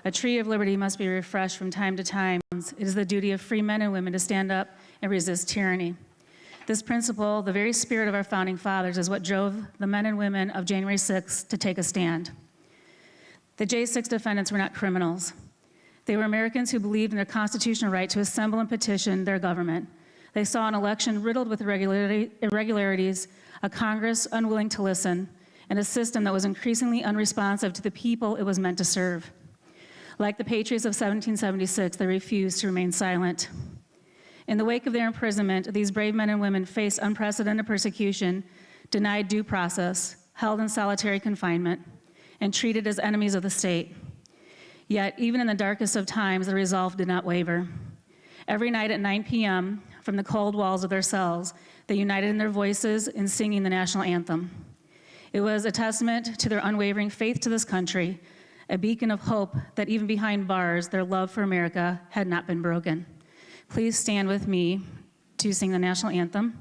A tree of liberty must be refreshed from time to time. It is the duty of free men and women to stand up and resist tyranny. This principle, the very spirit of our founding fathers, is what drove the men and women of January 6th to take a stand. The J6 defendants were not criminals. They were Americans who believed in their constitutional right to assemble and petition their government. They saw an election riddled with irregularities, a Congress unwilling to listen, and a system that was increasingly unresponsive to the people it was meant to serve. Like the patriots of 1776, they refused to remain silent. In the wake of their imprisonment, these brave men and women faced unprecedented persecution, denied due process, held in solitary confinement, and treated as enemies of the state. Yet, even in the darkest of times, the resolve did not waver. Every night at 9 p.m., from the cold walls of their cells, they united in their voices in singing the national anthem. It was a testament to their unwavering faith to this country, a beacon of hope that even behind bars, their love for America had not been broken. Please stand with me to sing the national anthem.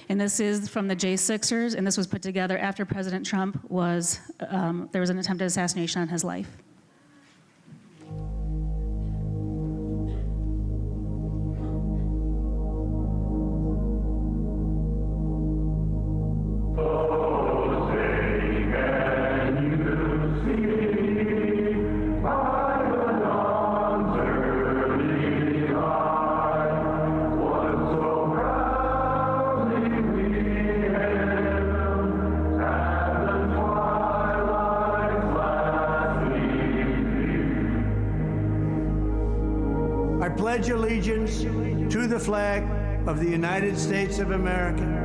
And this is from the J6ers, and this was put together after President Trump was, there was an attempted assassination on his life. I pledge allegiance to the flag of the United States of America.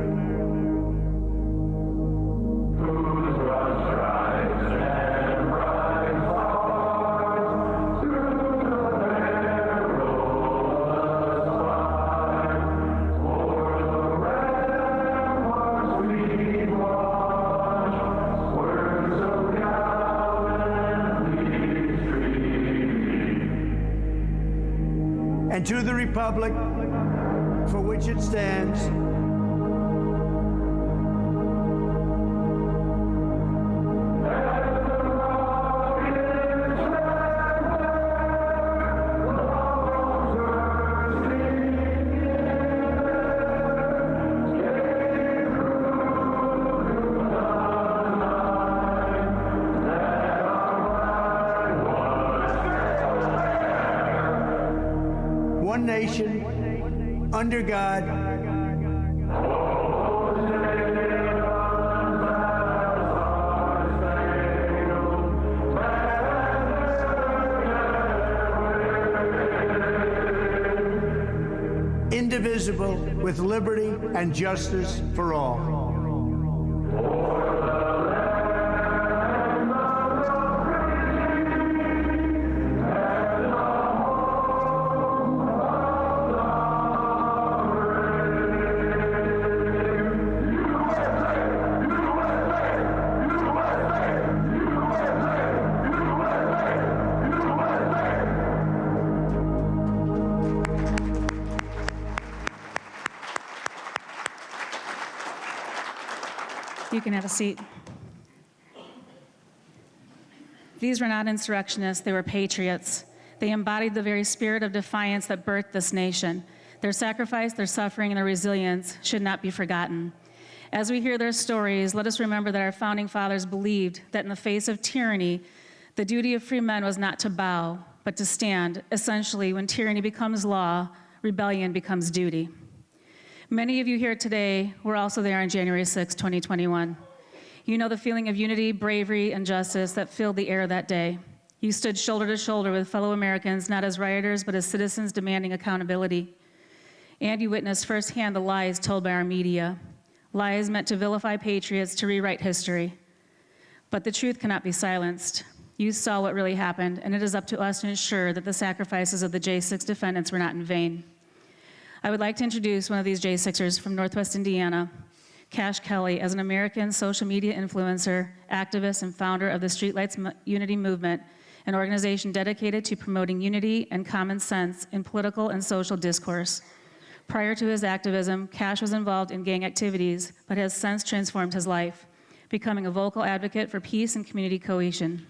And to the republic for which it stands, one nation, under God, indivisible, with liberty and justice for all. You can have a seat. These were not insurrectionists, they were patriots. They embodied the very spirit of defiance that birthed this nation. Their sacrifice, their suffering, and their resilience should not be forgotten. As we hear their stories, let us remember that our founding fathers believed that in the face of tyranny, the duty of free men was not to bow, but to stand. Essentially, when tyranny becomes law, rebellion becomes duty. Many of you here today were also there on January 6, 2021. You know the feeling of unity, bravery, and justice that filled the air that day. You stood shoulder to shoulder with fellow Americans, not as rioters, but as citizens demanding accountability. And you witnessed firsthand the lies told by our media, lies meant to vilify patriots, to rewrite history. But the truth cannot be silenced. You saw what really happened, and it is up to us to ensure that the sacrifices of the J6 defendants were not in vain. I would like to introduce one of these J6ers from Northwest Indiana, Kash Kelly, as an American social media influencer, activist, and founder of the Streetlights Unity Movement, an organization dedicated to promoting unity and common sense in political and social discourse. Prior to his activism, Kash was involved in gang activities, but has since transformed his life, becoming a vocal advocate for peace and community cohesion.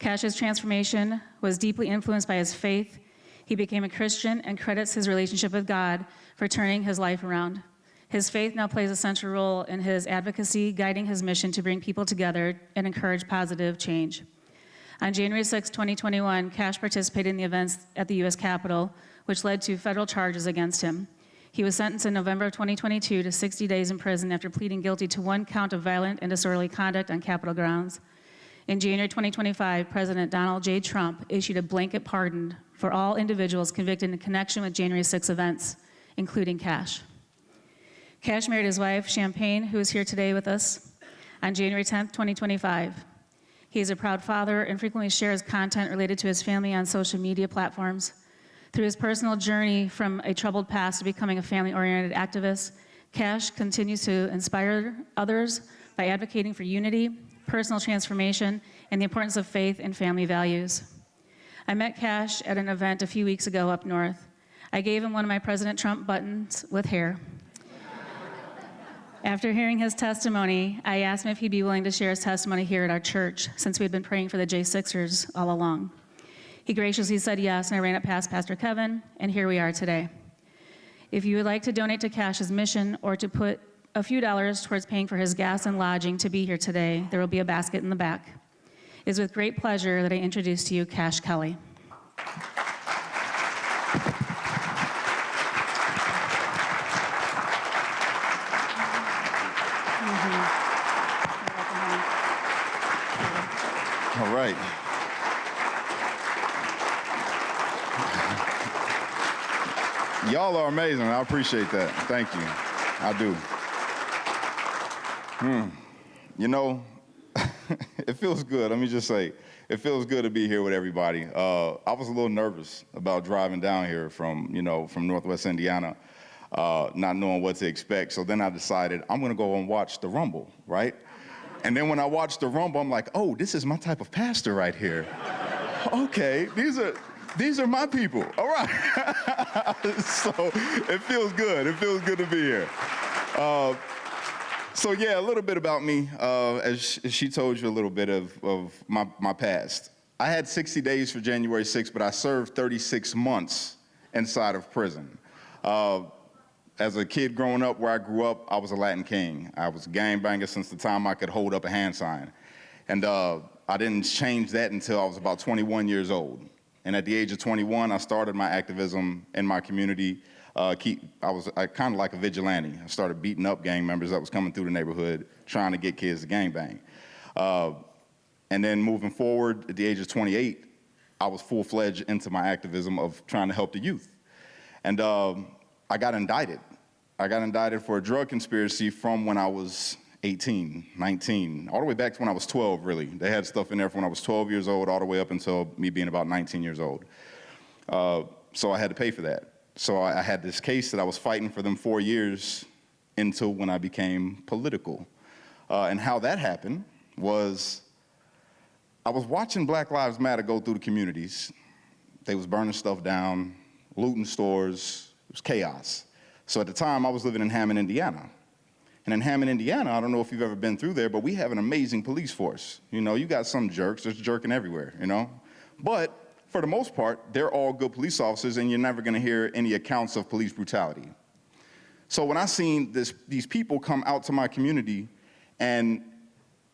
Cash's transformation was deeply influenced by his faith. He became a Christian and credits his relationship with God for turning his life around. His faith now plays a central role in his advocacy, guiding his mission to bring people together and encourage positive change. On January 6, 2021, Kash participated in the events at the U.S. Capitol, which led to federal charges against him. He was sentenced in November of 2022 to 60 days in prison after pleading guilty to one count of violent and disorderly conduct on Capitol grounds. In January 2025, President Donald J. Trump issued a blanket pardon for all individuals convicted in connection with January 6 events, including Kash. Kash married his wife, Champagne, who is here today with us, on January 10, 2025. He is a proud father and frequently shares content related to his family on social media platforms. Through his personal journey from a troubled past to becoming a family-oriented activist, Kash continues to inspire others by advocating for unity, personal transformation, and the importance of faith and family values. I met Kash at an event a few weeks ago up north. I gave him one of my President Trump buttons with hair. After hearing his testimony, I asked him if he'd be willing to share his testimony here at our church, since we'd been praying for the J6ers all along. He graciously said yes, and I ran it past Pastor Kevin, and here we are today. If you would like to donate to Kash's mission or to put a few dollars towards paying for his gas and lodging to be here today, there will be a basket in the back. It is with great pleasure that I introduce to you Kash Kelly. All right. Y'all are amazing. I appreciate that. Thank you. I do. You know, it feels good. Let me just say, it feels good to be here with everybody. I was a little nervous about driving down here from Northwest Indiana, not knowing what to expect. So then I decided I'm going to go and watch the Rumble, right? And then when I watched the Rumble, I'm like, oh, this is my type of pastor right here. Okay, these are my people. All right. So it feels good. It feels good to be here. So yeah, a little bit about me. As she told you a little bit of my past. I had 60 days for January 6th, but I served 36 months inside of prison. As a kid growing up where I grew up, I was a Latin king. I was a gangbanger since the time I could hold up a hand sign. And I didn't change that until I was about 21 years old. And at the age of 21, I started my activism in my community. I was kind of like a vigilante. I started beating up gang members that was coming through the neighborhood, trying to get kids to gangbang. And then moving forward, at the age of 28, I was full-fledged into my activism of trying to help the youth. And I got indicted. I got indicted for a drug conspiracy from when I was 18, 19, all the way back to when I was 12, really. They had stuff in there from when I was 12 years old all the way up until me being about 19 years old. So I had to pay for that. So I had this case that I was fighting for them 4 years until when I became political. And how that happened was I was watching Black Lives Matter go through the communities. They was burning stuff down, looting stores. It was chaos. So at the time, I was living in Hammond, Indiana. And in Hammond, Indiana, I don't know if you've ever been through there, but we have an amazing police force. You know, you got some jerks, there's jerking everywhere, you know? But for the most part, they're all good police officers, and you're never gonna hear any accounts of police brutality. So when I seen these people come out to my community and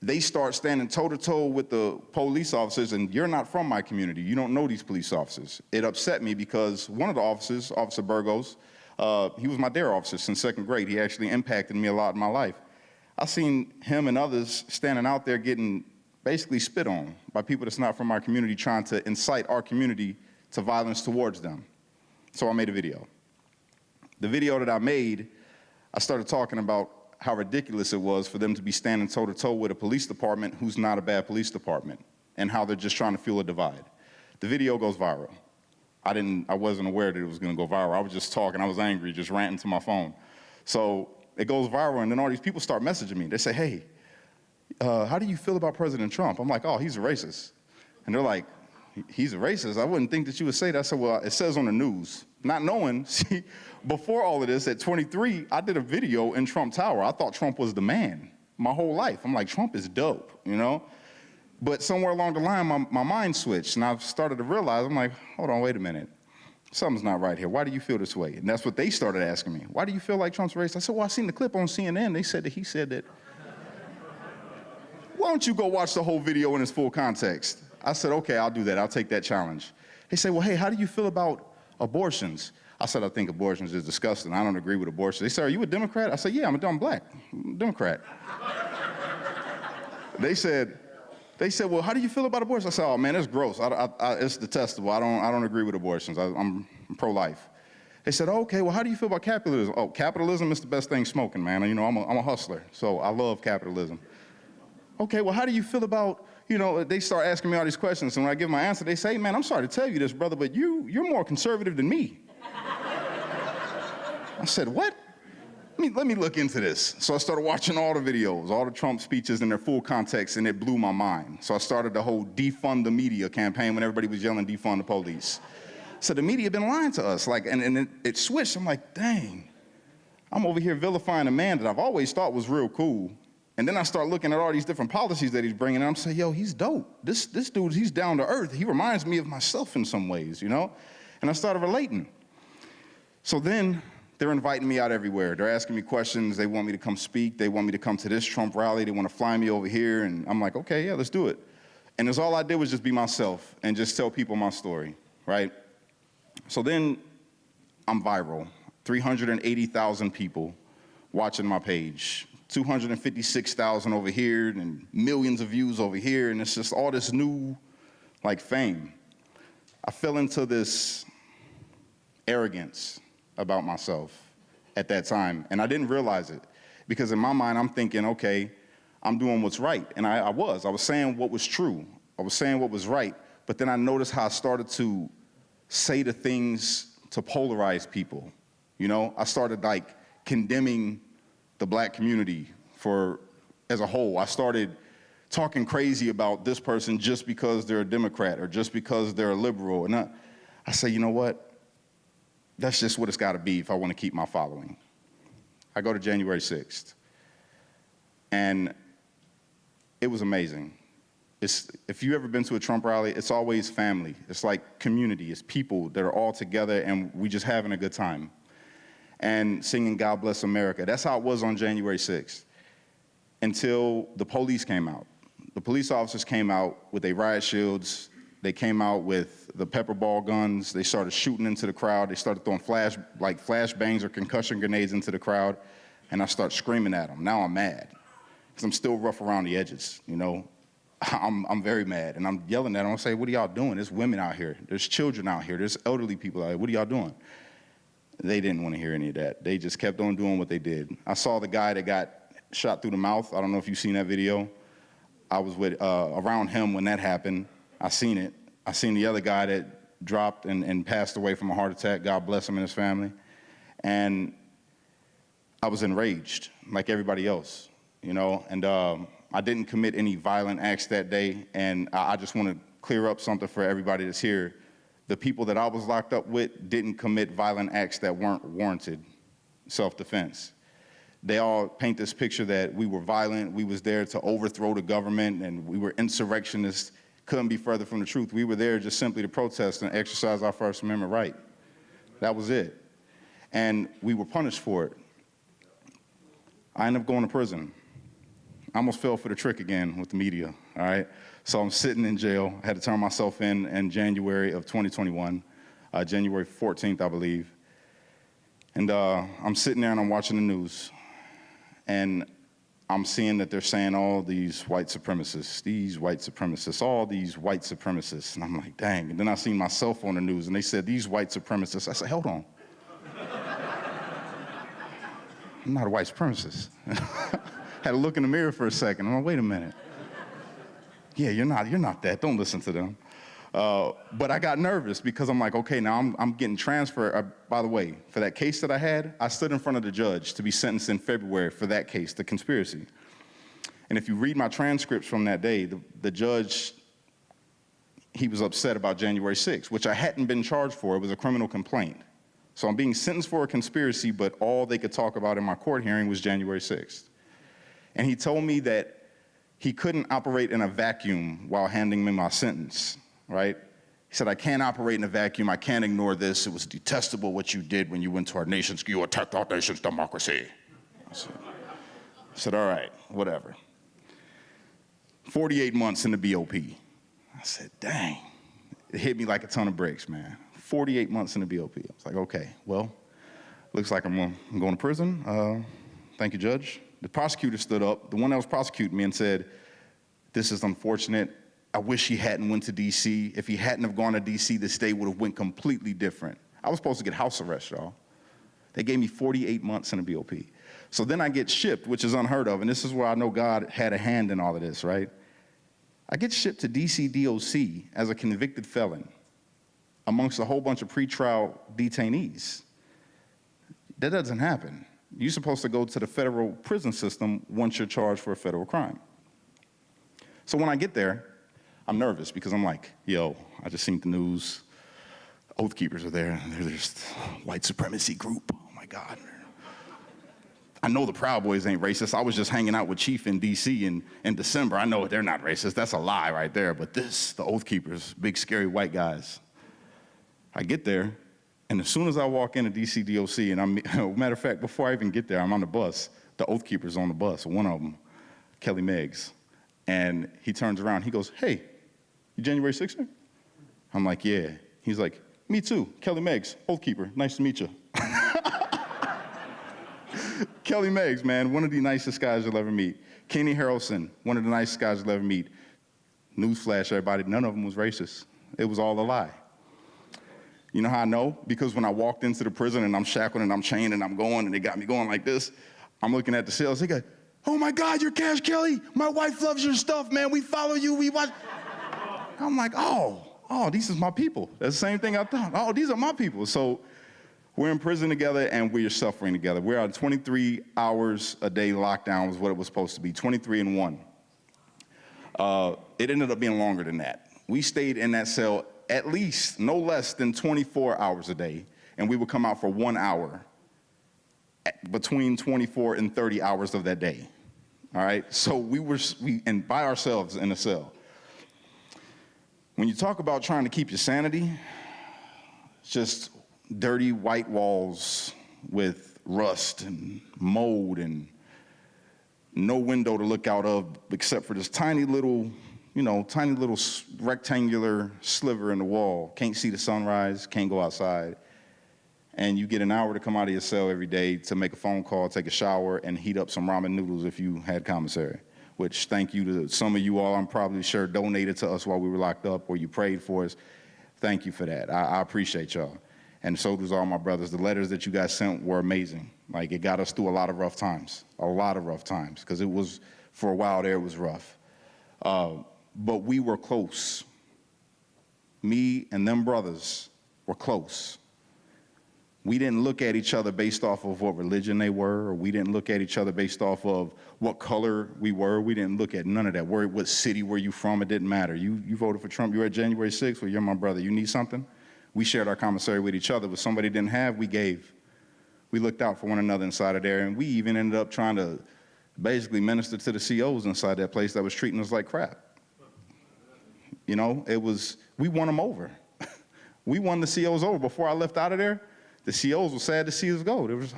they start standing toe-to-toe with the police officers, and you're not from my community, you don't know these police officers, it upset me because one of the officers, Officer Burgos, he was my dare officer since 2nd grade. He actually impacted me a lot in my life. I seen him and others standing out there getting basically spit on by people that's not from our community, trying to incite our community to violence towards them. So I made a video. The video that I made, I started talking about how ridiculous it was for them to be standing toe-to-toe with a police department who's not a bad police department, and how they're just trying to fuel a divide. The video goes viral. I wasn't aware that it was gonna go viral. I was just talking, I was angry, just ranting to my phone. So it goes viral, and then all these people start messaging me. They say, hey, how do you feel about President Trump? I'm like, oh, he's a racist. And they're like, he's a racist? I wouldn't think that you would say that. I said, well, it says on the news. Not knowing, see, before all of this, at 23, I did a video in Trump Tower. I thought Trump was the man my whole life. I'm like, Trump is dope, you know? But somewhere along the line, my mind switched, and I started to realize, I'm like, hold on, wait a minute. Something's not right here. Why do you feel this way? And that's what they started asking me. Why do you feel like Trump's racist? I said, well, I seen the clip on CNN. They said that he said that. Why don't you go watch the whole video in its full context? I said, okay, I'll do that. I'll take that challenge. They say, well, hey, how do you feel about abortions? I said, I think abortions is disgusting. I don't agree with abortion. They said, are you a Democrat? I said, yeah, I'm black. I'm a Democrat. They said, well, how do you feel about abortion? I said, oh man, that's gross. It's detestable. I don't agree with abortions. I'm pro-life. They said, oh, okay, well, how do you feel about capitalism? Oh, capitalism is the best thing smoking, man. You know, I'm a hustler, so I love capitalism. Okay, well, how do you feel about, you know, they start asking me all these questions, and when I give my answer, they say, man, I'm sorry to tell you this, brother, but you're more conservative than me. I said, what? Let me look into this. So I started watching all the videos, all the Trump speeches in their full context, and it blew my mind. So I started the whole defund the media campaign when everybody was yelling, defund the police. So the media been lying to us, like, and it switched. I'm like, dang, I'm over here vilifying a man that I've always thought was real cool. And then I start looking at all these different policies that he's bringing, and I'm saying, yo, he's dope. This dude, he's down to earth. He reminds me of myself in some ways, you know? And I started relating. So then they're inviting me out everywhere. They're asking me questions. They want me to come speak. They want me to come to this Trump rally. They want to fly me over here. And I'm like, okay, yeah, let's do it. And all I did was just be myself and just tell people my story, right? So then I'm viral. 380,000 people watching my page. 256,000 over here and millions of views over here, and it's just all this new, like, fame. I fell into this arrogance about myself at that time, and I didn't realize it, because in my mind, I'm thinking, okay, I'm doing what's right, and I was saying what was true. I was saying what was right, but then I noticed how I started to say the things to polarize people, you know? I started, like, condemning the black community as a whole. I started talking crazy about this person just because they're a Democrat or just because they're a liberal. And I say, you know what? That's just what it's got to be if I want to keep my following. I go to January 6th, and it was amazing. If you've ever been to a Trump rally, it's always family. It's like community. It's people that are all together, and we just having a good time and singing God Bless America. That's how it was on January 6th, until the police came out. The police officers came out with their riot shields. They came out with the pepper ball guns. They started shooting into the crowd. They started throwing flashbangs or concussion grenades into the crowd, and I start screaming at them. Now I'm mad, because I'm still rough around the edges, you know? I'm very mad, and I'm yelling at them. I say, what are y'all doing? There's women out here. There's children out here. There's elderly people out here. What are y'all doing? They didn't want to hear any of that. They just kept on doing what they did. I saw the guy that got shot through the mouth. I don't know if you've seen that video. I was around him when that happened. I seen it. I seen the other guy that dropped and passed away from a heart attack. God bless him and his family. And I was enraged, like everybody else, you know. And I didn't commit any violent acts that day. And I just want to clear up something for everybody that's here. The people that I was locked up with didn't commit violent acts that weren't warranted self-defense. They all paint this picture that we were violent, we was there to overthrow the government, and we were insurrectionists. Couldn't be further from the truth. We were there just simply to protest and exercise our First Amendment right. That was it. And we were punished for it. I ended up going to prison. I almost fell for the trick again with the media, all right? So I'm sitting in jail. I had to turn myself in January of 2021, January 14th, I believe. And I'm sitting there and I'm watching the news. And I'm seeing that they're saying all these white supremacists, all these white supremacists. And I'm like, dang. And then I seen myself on the news, and they said, these white supremacists. I said, hold on. I'm not a white supremacist. Had to look in the mirror for a second. I'm like, wait a minute. Yeah, you're not that. Don't listen to them. But I got nervous because I'm like, okay, now I'm getting transferred. By the way, for that case that I had, I stood in front of the judge to be sentenced in February for that case, the conspiracy. And if you read my transcripts from that day, the judge, he was upset about January 6th, which I hadn't been charged for. It was a criminal complaint. So I'm being sentenced for a conspiracy, but all they could talk about in my court hearing was January 6th. And he told me that he couldn't operate in a vacuum while handing me my sentence, right? He said, I can't operate in a vacuum. I can't ignore this. It was detestable what you did when you went to our nation's, you attacked our nation's democracy. I said, all right, whatever. 48 months in the BOP. I said, dang. It hit me like a ton of bricks, man. 48 months in the BOP. I was like, okay, well, looks like I'm going to prison. Thank you, Judge. The prosecutor stood up, the one that was prosecuting me, and said, this is unfortunate. I wish he hadn't went to D.C. If he hadn't have gone to D.C., this day would have went completely different. I was supposed to get house arrest, y'all. They gave me 48 months in the BOP. So then I get shipped, which is unheard of, and this is where I know God had a hand in all of this, right? I get shipped to D.C. DOC as a convicted felon amongst a whole bunch of pretrial detainees. That doesn't happen. You're supposed to go to the federal prison system once you're charged for a federal crime. So when I get there, I'm nervous because I'm like, yo, I just seen the news. Oath Keepers are there. They're just white supremacy group. Oh my God. I know the Proud Boys ain't racist. I was just hanging out with Chief in D.C. in December. I know they're not racist. That's a lie right there. But this, the Oath Keepers, big scary white guys. I get there, and as soon as I walk into D.C. DOC, and matter of fact, before I even get there, I'm on the bus. The Oath Keeper's on the bus, one of them, Kelly Meggs. And he turns around, he goes, hey, you January 6er? I'm like, yeah. He's like, me too, Kelly Meggs, Oath Keeper, nice to meet you. Kelly Meggs, man, one of the nicest guys you'll ever meet. Kenny Harrelson, one of the nicest guys you'll ever meet. Newsflash, everybody, none of them was racist. It was all a lie. You know how I know? Because when I walked into the prison and I'm shackled and I'm chained and I'm going and they got me going like this, I'm looking at the cells. They go, oh my God, you're Kash Kelly. My wife loves your stuff, man. We follow you, we watch. I'm like, oh, these is my people. That's the same thing I thought. Oh, these are my people. So we're in prison together and we're suffering together. We're on 23 hours a day lockdown was what it was supposed to be, 23 and 1. It ended up being longer than that. We stayed in that cell at least no less than 24 hours a day, and we would come out for 1 hour between 24 and 30 hours of that day. All right, so we and by ourselves in a cell. When you talk about trying to keep your sanity, it's just dirty white walls with rust and mold and no window to look out of except for this tiny little rectangular sliver in the wall. Can't see the sunrise, can't go outside. And you get an hour to come out of your cell every day to make a phone call, take a shower, and heat up some ramen noodles if you had commissary, which thank you to some of you all, I'm probably sure donated to us while we were locked up or you prayed for us. Thank you for that. I appreciate y'all. And so does all my brothers. The letters that you guys sent were amazing. Like, it got us through a lot of rough times, because it was, for a while there, it was rough. But we were close. Me and them brothers were close. We didn't look at each other based off of what religion they were, or we didn't look at each other based off of what color we were. We didn't look at none of that. What city were you from? It didn't matter. You voted for Trump. You were at January 6th. Well, you're my brother. You need something? We shared our commissary with each other. But somebody didn't have, we gave. We looked out for one another inside of there, and we even ended up trying to basically minister to the COs inside that place that was treating us like crap. You know, we won them over. We won the COs over. Before I left out of there, the COs were sad to see us go. They were just,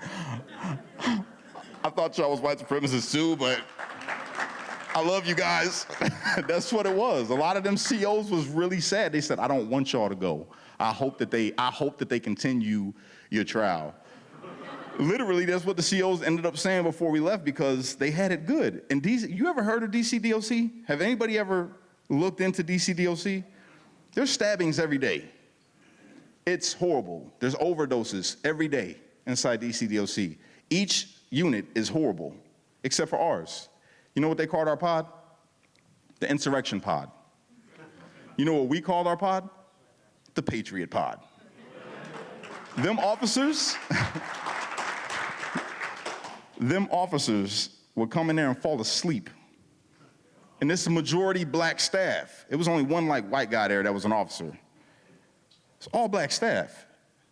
I thought y'all was white supremacists too, but I love you guys. That's what it was. A lot of them COs was really sad. They said, I don't want y'all to go. I hope that they continue your trial. Literally, that's what the COs ended up saying before we left, because they had it good. And you ever heard of DC DOC? Have anybody ever looked into DC DOC? There's stabbings every day. It's horrible. There's overdoses every day inside DC DOC. Each unit is horrible, except for ours. You know what they called our pod? The insurrection pod. You know what we called our pod? The Patriot pod. Them officers would come in there and fall asleep. And this is majority black staff. It was only one white guy there that was an officer. It's all black staff.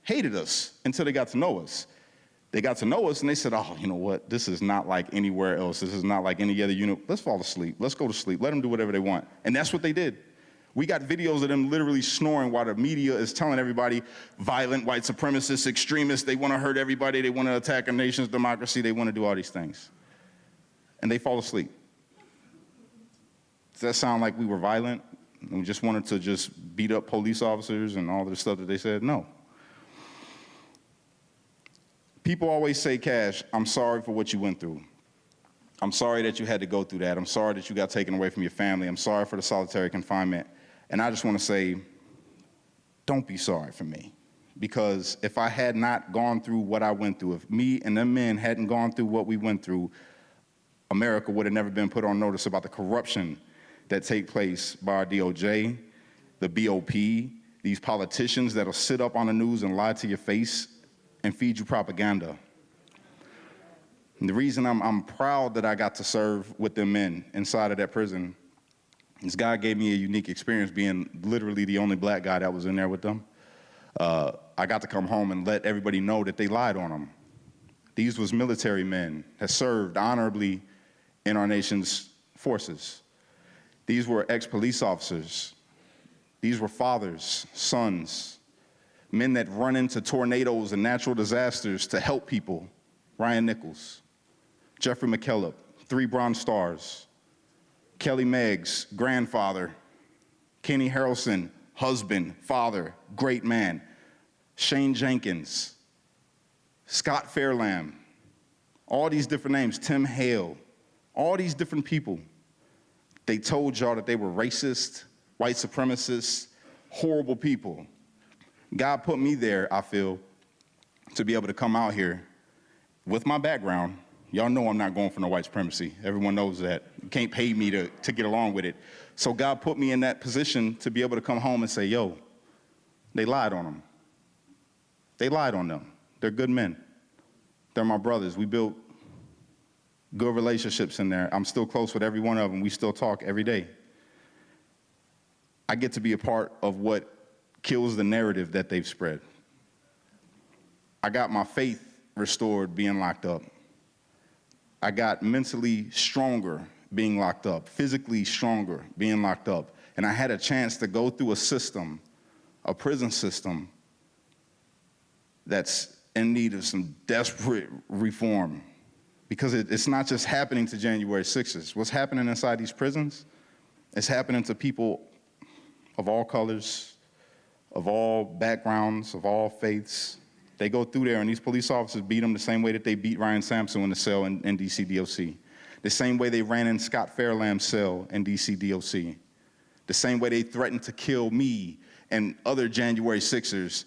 Hated us until they got to know us. They got to know us, and they said, oh, you know what? This is not like anywhere else. This is not like any other unit. Let's fall asleep. Let's go to sleep. Let them do whatever they want. And that's what they did. We got videos of them literally snoring while the media is telling everybody, violent, white supremacists, extremists, they want to hurt everybody. They want to attack a nation's democracy. They want to do all these things. And they fall asleep. Does that sound like we were violent and we just wanted to just beat up police officers and all the stuff that they said? No. People always say, Kash, I'm sorry for what you went through. I'm sorry that you had to go through that. I'm sorry that you got taken away from your family. I'm sorry for the solitary confinement. And I just want to say, don't be sorry for me. Because if I had not gone through what I went through, if me and them men hadn't gone through what we went through, America would have never been put on notice about the corruption that take place by our DOJ, the BOP, these politicians that'll sit up on the news and lie to your face and feed you propaganda. And the reason I'm proud that I got to serve with them men inside of that prison is God gave me a unique experience being literally the only black guy that was in there with them. I got to come home and let everybody know that they lied on them. These was military men that served honorably in our nation's forces. These were ex-police officers. These were fathers, sons, men that run into tornadoes and natural disasters to help people. Ryan Nichols, Jeffrey McKillop, 3 Bronze Stars, Kelly Meggs, grandfather, Kenny Harrelson, husband, father, great man, Shane Jenkins, Scott Fairlamb, all these different names, Tim Hale, all these different people. They told y'all that they were racist, white supremacists, horrible people. God put me there, I feel, to be able to come out here with my background. Y'all know I'm not going for no white supremacy. Everyone knows that. You can't pay me to get along with it. So God put me in that position to be able to come home and say, yo, they lied on them. They lied on them. They're good men. They're my brothers. We built good relationships in there. I'm still close with every one of them. We still talk every day. I get to be a part of what kills the narrative that they've spread. I got my faith restored being locked up. I got mentally stronger being locked up, physically stronger being locked up. And I had a chance to go through a system, a prison system, that's in need of some desperate reform. Because it's not just happening to January 6ers. What's happening inside these prisons is happening to people of all colors, of all backgrounds, of all faiths. They go through there, and these police officers beat them the same way that they beat Ryan Sampson in the cell in DC DOC. The same way they ran in Scott Fairlamb's cell in DC DOC. The same way they threatened to kill me and other January 6ers.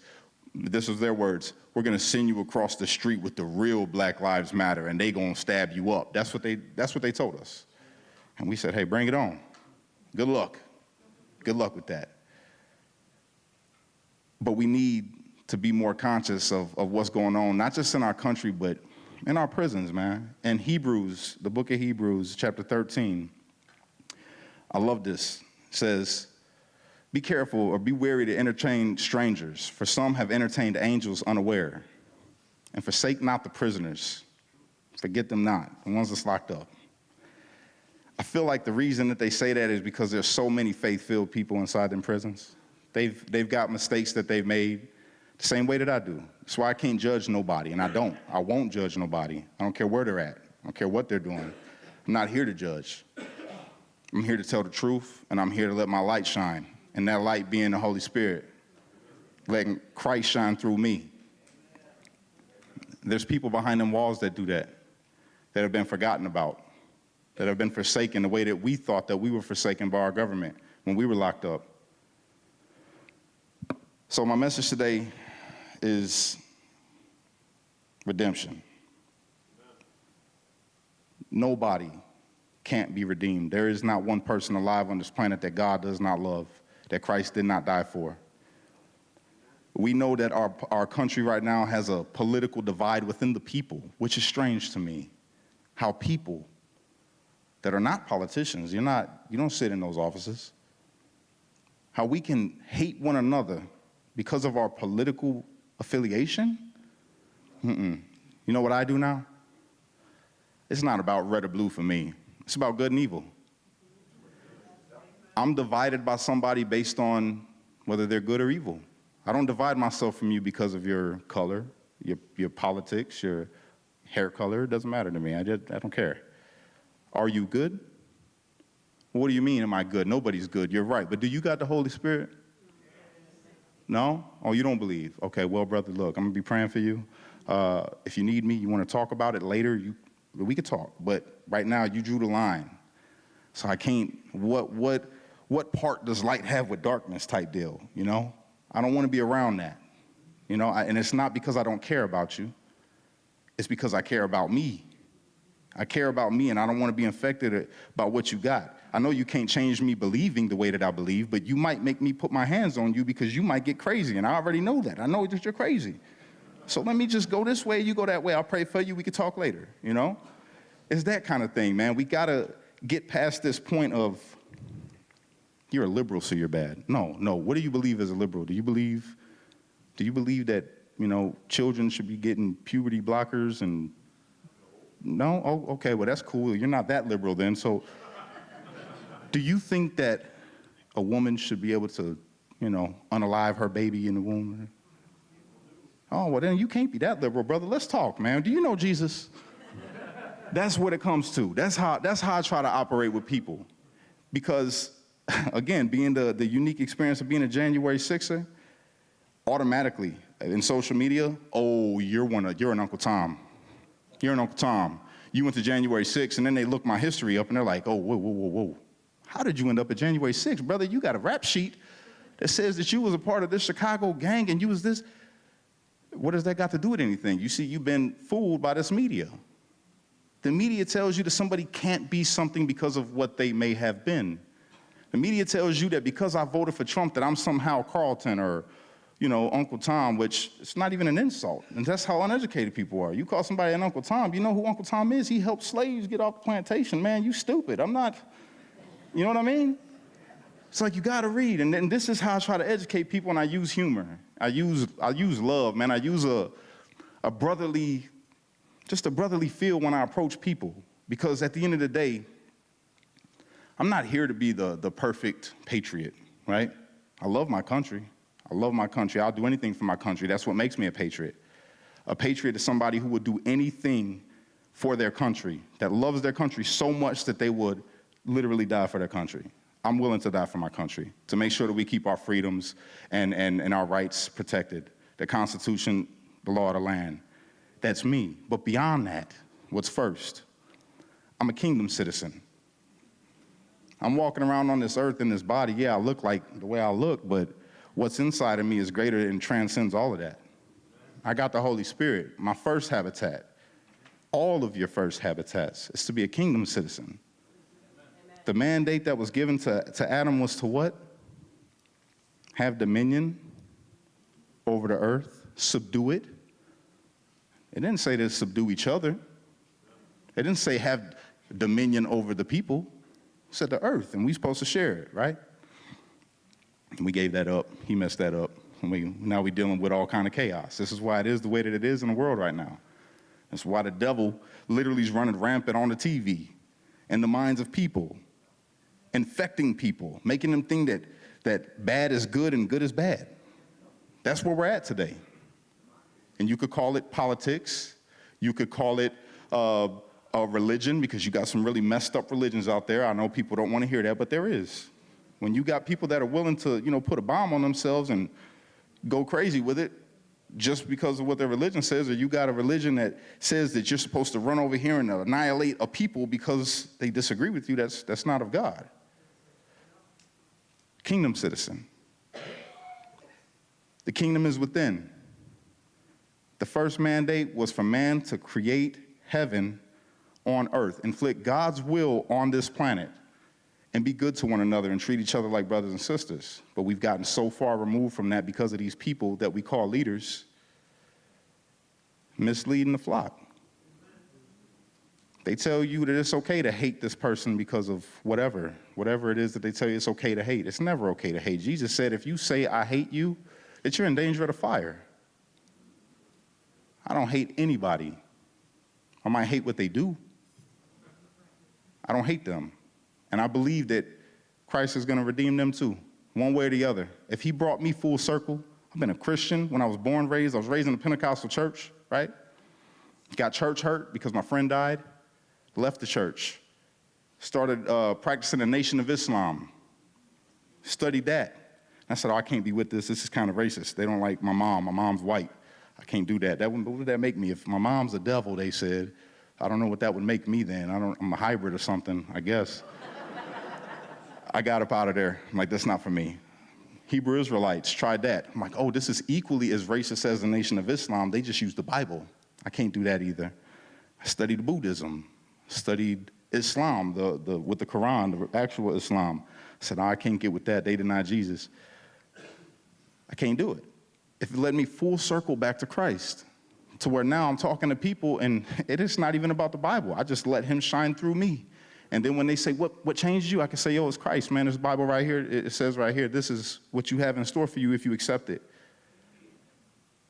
This was their words. We're going to send you across the street with the real Black Lives Matter, and they going to stab you up. That's what they told us. And we said, hey, bring it on. Good luck. Good luck with that. But we need to be more conscious of what's going on, not just in our country, but in our prisons, man. In Hebrews, the book of Hebrews, chapter 13, I love this. It says, be careful or be wary to entertain strangers, for some have entertained angels unaware. And forsake not the prisoners. Forget them not, the ones that's locked up. I feel like the reason that they say that is because there's so many faith-filled people inside them prisons. They've got mistakes that they've made the same way that I do. That's why I can't judge nobody, and I don't. I won't judge nobody. I don't care where they're at. I don't care what they're doing. I'm not here to judge. I'm here to tell the truth, and I'm here to let my light shine. And that light being the Holy Spirit, letting Christ shine through me. There's people behind them walls that do that have been forgotten about, that have been forsaken the way that we thought that we were forsaken by our government when we were locked up. So my message today is redemption. Nobody can't be redeemed. There is not one person alive on this planet that God does not love, that Christ did not die for. We know that our country right now has a political divide within the people, which is strange to me. How people that are not politicians, you don't sit in those offices, how we can hate one another because of our political affiliation? You know what I do now? It's not about red or blue for me. It's about good and evil. I'm divided by somebody based on whether they're good or evil. I don't divide myself from you because of your color, your politics, your hair color. It doesn't matter to me. I don't care. Are you good? What do you mean, am I good? Nobody's good. You're right. But do you got the Holy Spirit? No? Oh, you don't believe. Okay, well, brother, look, I'm going to be praying for you. If you need me, you want to talk about it later, we could talk. But right now, you drew the line. So I can't, what part does light have with darkness type deal, you know? I don't want to be around that, you know? And it's not because I don't care about you. It's because I care about me. I care about me, and I don't want to be infected by what you got. I know you can't change me believing the way that I believe, but you might make me put my hands on you because you might get crazy, and I already know that. I know that you're crazy. So let me just go this way, you go that way. I'll pray for you. We can talk later, you know? It's that kind of thing, man. We got to get past this point of you're a liberal, so you're bad. No. What do you believe as a liberal? Do you believe that, you know, children should be getting puberty blockers and no? Oh, okay, well, that's cool. You're not that liberal then. So do you think that a woman should be able to, you know, unalive her baby in the womb? Oh, well, then you can't be that liberal, brother. Let's talk, man. Do you know Jesus? That's what it comes to. That's how I try to operate with people. Because, again, being the unique experience of being a January 6er, automatically in social media, oh, you're an Uncle Tom. You're an Uncle Tom. You went to January 6th, and then they look my history up, and they're like, oh, whoa. How did you end up at January 6th? Brother, you got a rap sheet that says that you was a part of this Chicago gang, and you was this. What does that got to do with anything? You see, you've been fooled by this media. The media tells you that somebody can't be something because of what they may have been. The media tells you that because I voted for Trump that I'm somehow Carlton or, you know, Uncle Tom, which it's not even an insult. And that's how uneducated people are. You call somebody an Uncle Tom, you know who Uncle Tom is? He helped slaves get off the plantation. Man, you stupid. I'm not, you know what I mean? It's like you gotta read. And then this is how I try to educate people, and I use humor. I use love, man. I use a brotherly feel when I approach people. Because at the end of the day, I'm not here to be the perfect patriot, right? I love my country. I'll do anything for my country. That's what makes me a patriot. A patriot is somebody who would do anything for their country, that loves their country so much that they would literally die for their country. I'm willing to die for my country, to make sure that we keep our freedoms and our rights protected, the Constitution, the law of the land. That's me. But beyond that, what's first? I'm a kingdom citizen. I'm walking around on this earth in this body. Yeah, I look like the way I look, but what's inside of me is greater and transcends all of that. I got the Holy Spirit, my first habitat. All of your first habitats is to be a kingdom citizen. Amen. The mandate that was given to Adam was to what? Have dominion over the earth, subdue it. It didn't say to subdue each other. It didn't say have dominion over the people. It said the earth, and we're supposed to share it, right? And we gave that up. He messed that up. And now we're dealing with all kind of chaos. This is why it is the way that it is in the world right now. That's why the devil literally is running rampant on the TV, in the minds of people, infecting people, making them think that bad is good and good is bad. That's where we're at today. And you could call it politics. You could call it a religion, because you got some really messed up religions out there. I know people don't want to hear that, but there is. When you got people that are willing to, put a bomb on themselves and go crazy with it just because of what their religion says, or you got a religion that says that you're supposed to run over here and annihilate a people because they disagree with you, that's not of God. Kingdom citizen. The kingdom is within. The first mandate was for man to create heaven on earth, inflict God's will on this planet, and be good to one another and treat each other like brothers and sisters. But we've gotten so far removed from that because of these people that we call leaders misleading the flock. They tell you that it's okay to hate this person because of whatever it is that they tell you it's okay to hate. It's never okay to hate. Jesus said, if you say I hate you, that you're in danger of the fire. I don't hate anybody. I might hate what they do. I don't hate them. And I believe that Christ is going to redeem them too, one way or the other. If he brought me full circle, I've been a Christian when I was born, raised. I was raised in a Pentecostal church, right? Got church hurt because my friend died. Left the church. Started practicing the Nation of Islam. Studied that. I said, oh, I can't be with this. This is kind of racist. They don't like my mom. My mom's white. I can't do that. What would that make me? If my mom's a devil, they said, I don't know what that would make me then. I'm a hybrid or something, I guess. I got up out of there. I'm like, that's not for me. Hebrew Israelites, tried that. I'm like, oh, this is equally as racist as the Nation of Islam. They just use the Bible. I can't do that either. I studied Buddhism, studied Islam, with the Quran, the actual Islam. I said, I can't get with that. They deny Jesus. I can't do it. If it led me full circle back to Christ, to where now I'm talking to people and it is not even about the Bible. I just let him shine through me. And then when they say, what changed you? I can say, yo, it's Christ, man. There's a Bible right here. It says right here, this is what you have in store for you if you accept it.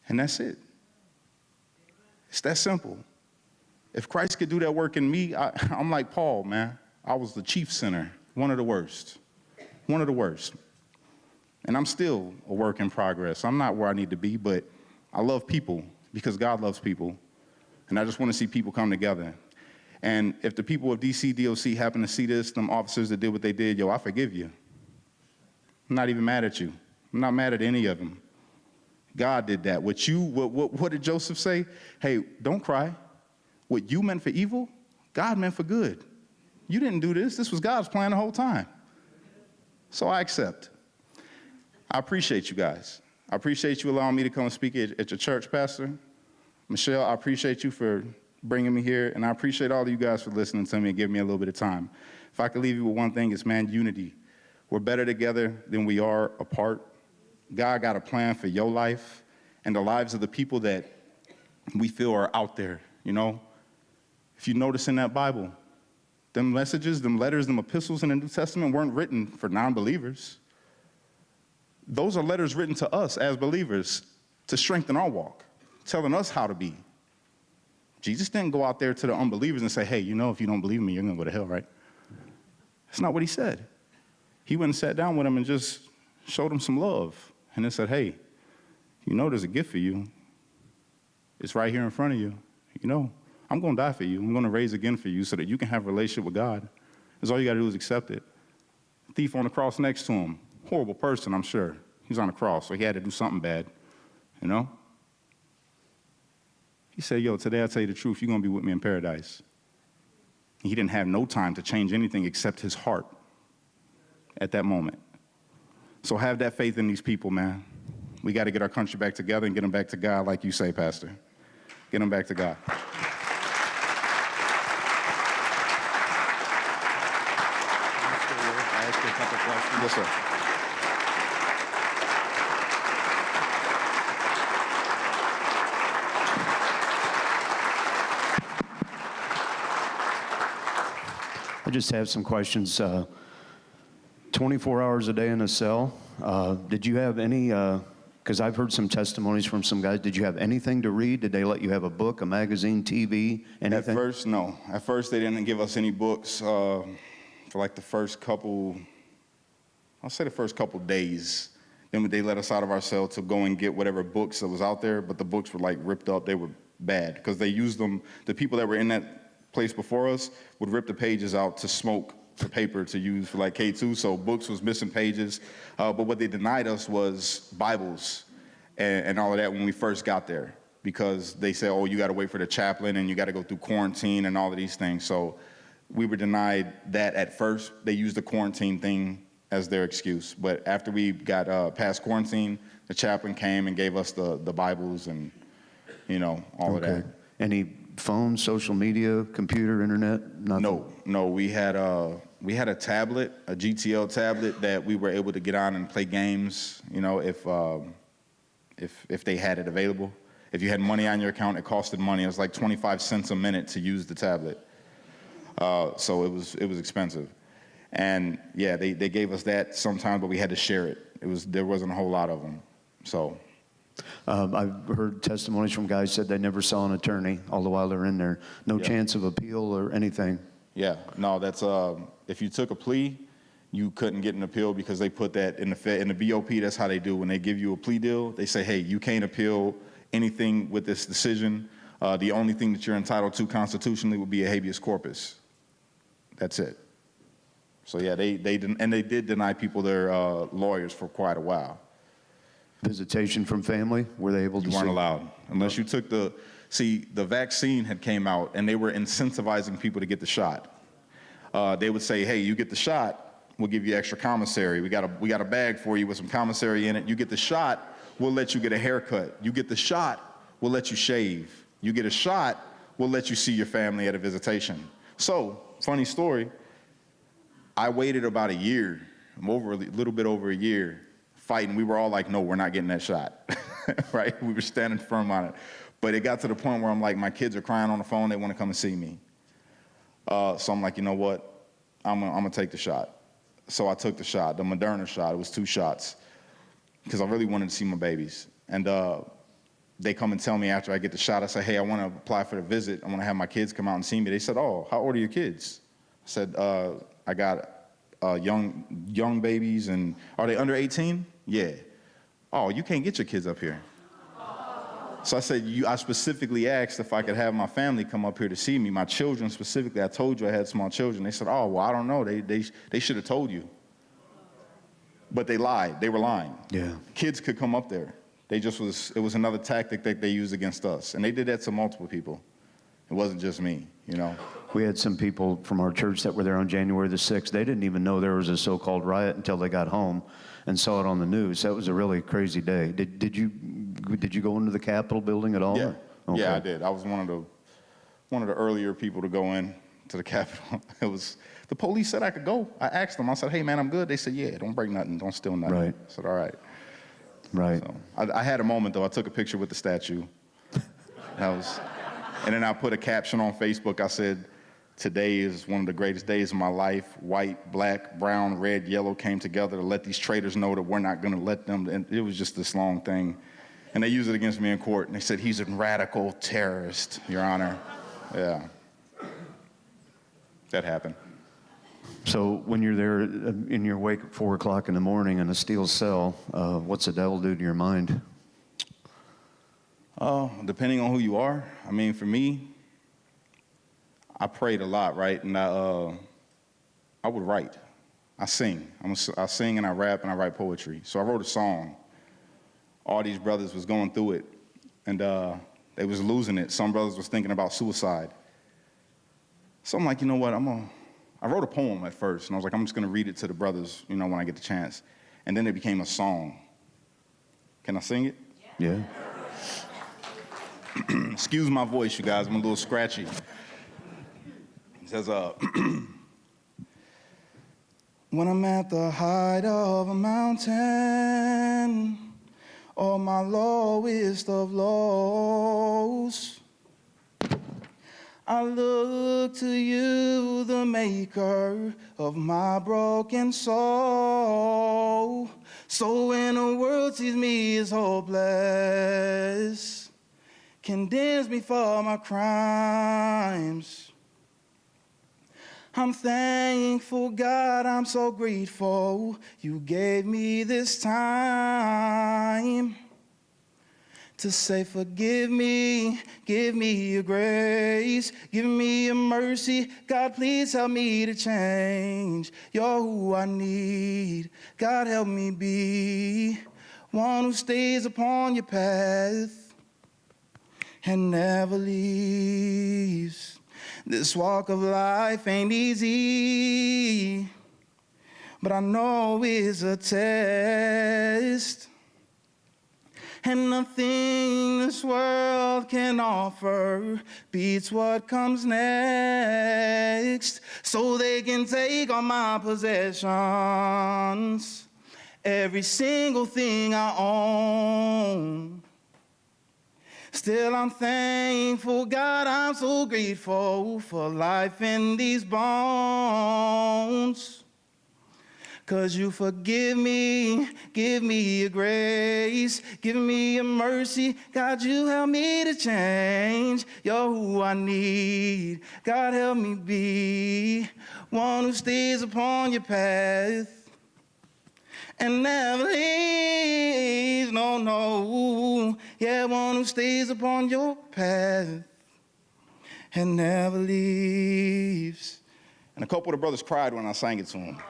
And that's it. It's that simple. If Christ could do that work in me, I'm like Paul, man. I was the chief sinner, one of the worst. One of the worst. And I'm still a work in progress. I'm not where I need to be, but I love people because God loves people. And I just want to see people come together. And if the people of DC DOC happen to see this, them officers that did what they did, yo, I forgive you. I'm not even mad at you. I'm not mad at any of them. God did that. What did Joseph say? Hey, don't cry. What you meant for evil, God meant for good. You didn't do this. This was God's plan the whole time. So I accept. I appreciate you guys. I appreciate you allowing me to come and speak at your church, Pastor. Michelle, I appreciate you for bringing me here, and I appreciate all of you guys for listening to me and giving me a little bit of time. If I could leave you with one thing, it's, man, unity. We're better together than we are apart. God got a plan for your life and the lives of the people that we feel are out there, you know? If you notice in that Bible, them messages, them letters, them epistles in the New Testament weren't written for non-believers. Those are letters written to us as believers to strengthen our walk, telling us how to be. Jesus didn't go out there to the unbelievers and say, hey, you know, if you don't believe me, you're going to go to hell, right? That's not what he said. He went and sat down with them and just showed them some love. And then said, hey, you know there's a gift for you. It's right here in front of you. You know, I'm going to die for you. I'm going to raise again for you so that you can have a relationship with God. That's all you got to do is accept it. Thief on the cross next to him. Horrible person, I'm sure. He's on the cross, so he had to do something bad, you know? He said, yo, today I tell you the truth, you're going to be with me in paradise. He didn't have no time to change anything except his heart at that moment. So have that faith in these people, man. We got to get our country back together and get them back to God, like you say, Pastor. Get them back to God. Yes, sir. I just have some questions. 24 hours a day in a cell. Did you have any, because I've heard some testimonies from some guys, did you have anything to read? Did they let you have a book, a magazine, TV, anything? At first, no. At first, they didn't give us any books for like the first couple, I'll say the first couple days. Then they let us out of our cell to go and get whatever books that was out there, but the books were like ripped up. They were bad because they used them, the people that were in that place before us would rip the pages out to smoke for paper to use for like K2, so books was missing pages. But what they denied us was Bibles and all of that when we first got there, because they said, oh, you got to wait for the chaplain and you got to go through quarantine and all of these things. So we were denied that at first. They used the quarantine thing as their excuse. But after we got past quarantine, the chaplain came and gave us the Bibles and, you know, all of that. Any phone, social media, computer, internet? Nothing? No. We had a tablet, a GTL tablet that we were able to get on and play games. You know, if they had it available. If you had money on your account, it costed money. It was like 25 cents a minute to use the tablet. So it was expensive. And yeah, they gave us that sometimes, but we had to share it. There wasn't a whole lot of them. So I've heard testimonies from guys said they never saw an attorney all the while they're in there. No chance of appeal or anything. Yeah, no, that's if you took a plea, you couldn't get an appeal because they put that in the BOP. That's how they do when they give you a plea deal. They say, hey, you can't appeal anything with this decision. The only thing that you're entitled to constitutionally would be a habeas corpus. That's it. So yeah, they did deny people their lawyers for quite a while. Visitation from family, were they able to You weren't see? allowed unless you took the vaccine had came out and they were incentivizing people to get the shot. They would say, hey, you get the shot, we'll give you extra commissary. We got a bag for you with some commissary in it. You get the shot, we'll let you get a haircut. You get the shot, we'll let you shave. You get a shot, we'll let you see your family at a visitation. So, funny story, I waited about a year, a little bit over a year, fighting. We were all like, no, we're not getting that shot, right? We were standing firm on it. But it got to the point where I'm like, my kids are crying on the phone, they want to come and see me. So I'm like, you know what, I'm gonna take the shot. So I took the shot, the Moderna shot. It was 2 shots, because I really wanted to see my babies. And they come and tell me after I get the shot, I say, hey, I want to apply for the visit. I want to have my kids come out and see me. They said, oh, how old are your kids? I said, I got young babies, and are they under 18? Yeah. Oh, you can't get your kids up here. So I said, I specifically asked if I could have my family come up here to see me, my children specifically. I told you I had small children. They said, oh, well, I don't know. They should have told you. But they lied. They were lying. Yeah. Kids could come up there. It was another tactic that they used against us. And they did that to multiple people. It wasn't just me, you know. We had some people from our church that were there on January the 6th. They didn't even know there was a so-called riot until they got home and saw it on the news. That was a really crazy day. Did you go into the Capitol building at all? Yeah, Okay. yeah, I did. I was one of the earlier people to go in to the Capitol. It was the police said I could go. I asked them. I said, "Hey, man, I'm good." They said, "Yeah, don't break nothing, don't steal nothing." Right. I said, "All right." Right. So I had a moment though. I took a picture with the statue. And then I put a caption on Facebook. I said, "Today is one of the greatest days of my life. White, black, brown, red, yellow came together to let these traitors know that we're not going to let them." And it was just this long thing. And they used it against me in court. And they said, "He's a radical terrorist, Your Honor." Yeah. That happened. So when you're there in your wake at 4 o'clock in the morning in a steel cell, what's the devil do to your mind? Depending on who you are. I mean, for me, I prayed a lot, right? And I would write. I sing. I sing and I rap and I write poetry. So I wrote a song. All these brothers was going through it, and they was losing it. Some brothers was thinking about suicide. So I'm like, you know what? I wrote a poem at first, and I was like, I'm just going to read it to the brothers, you know, when I get the chance. And then it became a song. Can I sing it? Yeah. Excuse my voice, you guys. I'm a little scratchy. It says, when I'm at the height of a mountain, or my lowest of lows, I look to you, the maker of my broken soul. So when the world sees me as hopeless, condemns me for my crimes, I'm thankful, God, I'm so grateful you gave me this time to say, forgive me, give me your grace, give me your mercy. God, please help me to change. You're who I need. God, help me be one who stays upon your path and never leaves. This walk of life ain't easy, but I know it's a test. And nothing this world can offer beats what comes next. So they can take all my possessions, every single thing I own. Still I'm thankful, God, I'm so grateful for life in these bones. 'Cause you forgive me, give me your grace, give me your mercy. God, you help me to change. You're who I need. God, help me be one who stays upon your path and never leaves. No, no. Yeah, one who stays upon your path and never leaves. And a couple of the brothers cried when I sang it to them.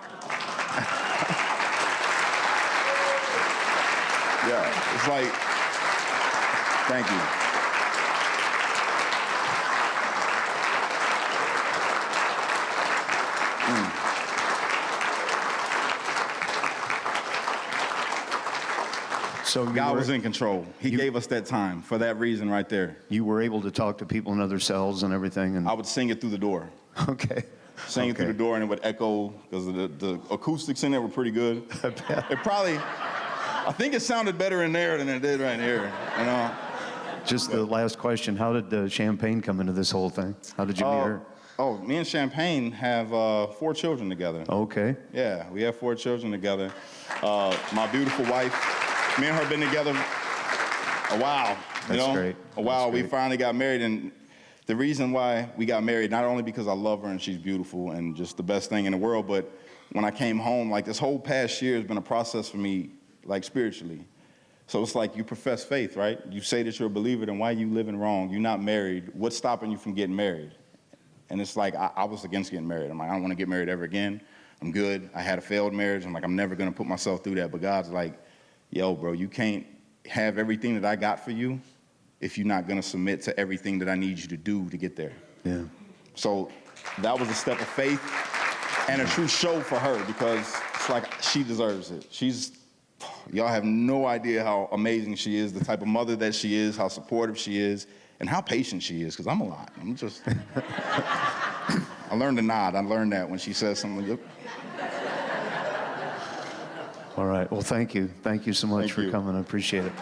Yeah, it's like, thank you. So God was in control. He gave us that time for that reason right there. You were able to talk to people in other cells and everything? And I would sing it through the door. okay. Sing it through the door, and it would echo, because the acoustics in there were pretty good. It probably, I think it sounded better in there than it did right here, you know? Just the last question, how did Champagne come into this whole thing? How did you meet her? Oh, me and Champagne have 4 children together. Okay. Yeah, we have 4 children together. My beautiful wife, me and her been together a while. That's great. A while. That's great. We finally got married, and the reason why we got married, not only because I love her and she's beautiful and just the best thing in the world, but when I came home, like this whole past year has been a process for me, like spiritually. So it's like you profess faith, right? You say that you're a believer, then why are you living wrong? You're not married. What's stopping you from getting married? And it's like, I was against getting married. I'm like, I don't want to get married ever again. I'm good. I had a failed marriage. I'm like, I'm never going to put myself through that. But God's like, yo, bro, you can't have everything that I got for you if you're not going to submit to everything that I need you to do to get there. Yeah. So that was a step of faith and a true show for her, because it's like she deserves it. Y'all have no idea how amazing she is, the type of mother that she is, how supportive she is, and how patient she is, because I'm a lot. I'm just, I learned to nod. I learned that when she says something. Like, All right. Well, thank you. Thank you so much for coming. I appreciate it.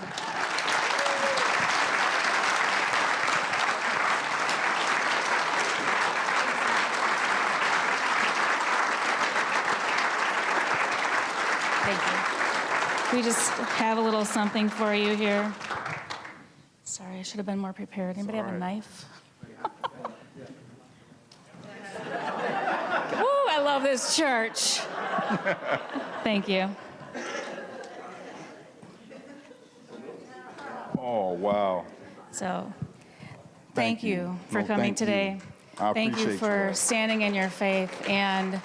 Thank you. We just have a little something for you here. Sorry, I should have been more prepared. Anybody have a knife? Ooh, I love this church. Thank you. oh, wow. So, thank you for No, coming thank you. today. I Thank you appreciate for you. standing in your faith. And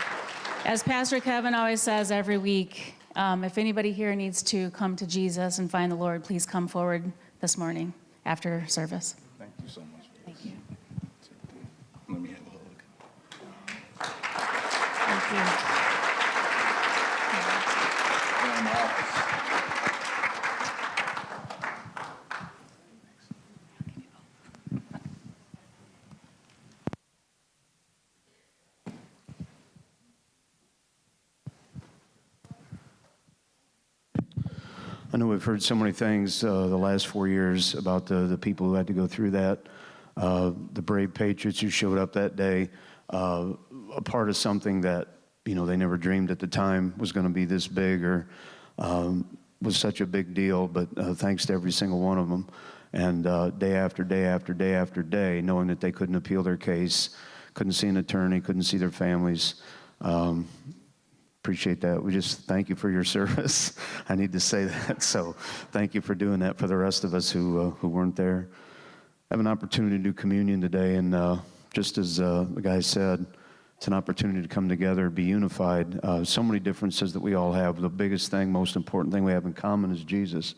as Pastor Kevin always says every week, if anybody here needs to come to Jesus and find the Lord, please come forward this morning after service. Thank you so much. Thank you. Let me have a hug. Thank you. I know we've heard so many things the last 4 years about the people who had to go through that, the brave patriots who showed up that day, a part of something that, you know, they never dreamed at the time was going to be this big or was such a big deal, but thanks to every single one of them. And day after day after day after day, knowing that they couldn't appeal their case, couldn't see an attorney, couldn't see their families. Appreciate that. We just thank you for your service. I need to say that. So thank you for doing that for the rest of us who weren't there. I have an opportunity to do communion today, and just as the guy said, it's an opportunity to come together, be unified. So many differences that we all have. The biggest thing, most important thing we have in common is Jesus.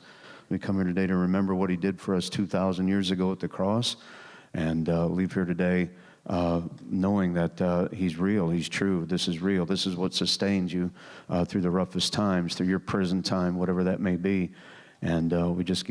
We come here today to remember what he did for us 2,000 years ago at the cross, and leave here today knowing that he's real, he's true, this is real, this is what sustains you through the roughest times, through your prison time, whatever that may be. And we just give